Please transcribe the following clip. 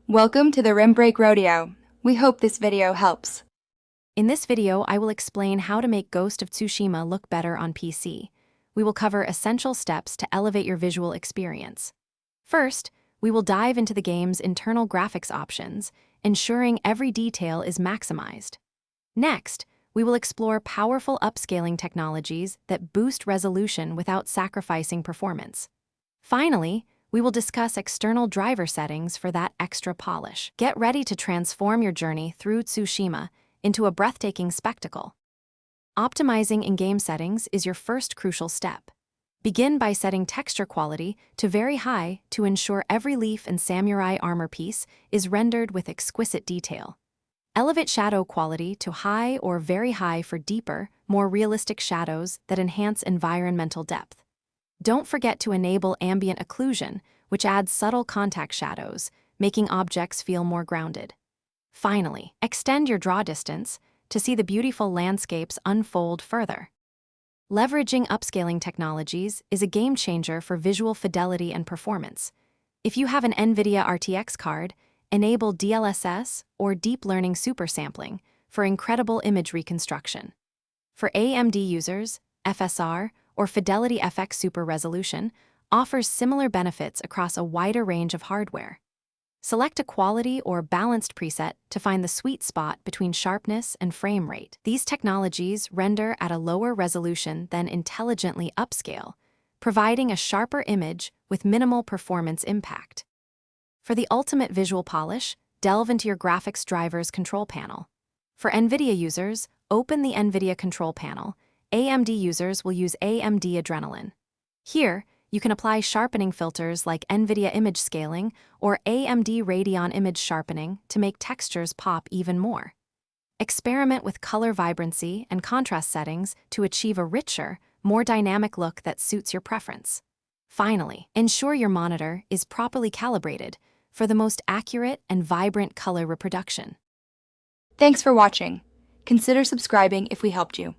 Welcome to the Rim Break Rodeo. We hope this video helps. In this video, I will explain how to make Ghost of Tsushima look better on PC. We will cover essential steps to elevate your visual experience. First, we will dive into the game's internal graphics options, ensuring every detail is maximized. Next, we will explore powerful upscaling technologies that boost resolution without sacrificing performance. Finally, we will discuss external driver settings for that extra polish. Get ready to transform your journey through Tsushima into a breathtaking spectacle. Optimizing in-game settings is your first crucial step. Begin by setting texture quality to very high to ensure every leaf and samurai armor piece is rendered with exquisite detail. Elevate shadow quality to high or very high for deeper, more realistic shadows that enhance environmental depth. Don't forget to enable ambient occlusion, which adds subtle contact shadows, making objects feel more grounded. Finally, extend your draw distance to see the beautiful landscapes unfold further. Leveraging upscaling technologies is a game changer for visual fidelity and performance. If you have an NVIDIA RTX card, enable DLSS or Deep Learning Supersampling for incredible image reconstruction. For AMD users, FSR, or Fidelity FX Super Resolution offers similar benefits across a wider range of hardware. Select a quality or balanced preset to find the sweet spot between sharpness and frame rate. These technologies render at a lower resolution than intelligently upscale, providing a sharper image with minimal performance impact. For the ultimate visual polish, delve into your graphics driver's control panel. For NVIDIA users, open the NVIDIA control panel. AMD users will use AMD Adrenalin. Here, you can apply sharpening filters like NVIDIA Image Scaling or AMD Radeon Image Sharpening to make textures pop even more. Experiment with color vibrancy and contrast settings to achieve a richer, more dynamic look that suits your preference. Finally, ensure your monitor is properly calibrated for the most accurate and vibrant color reproduction. Thanks for watching. Consider subscribing if we helped you.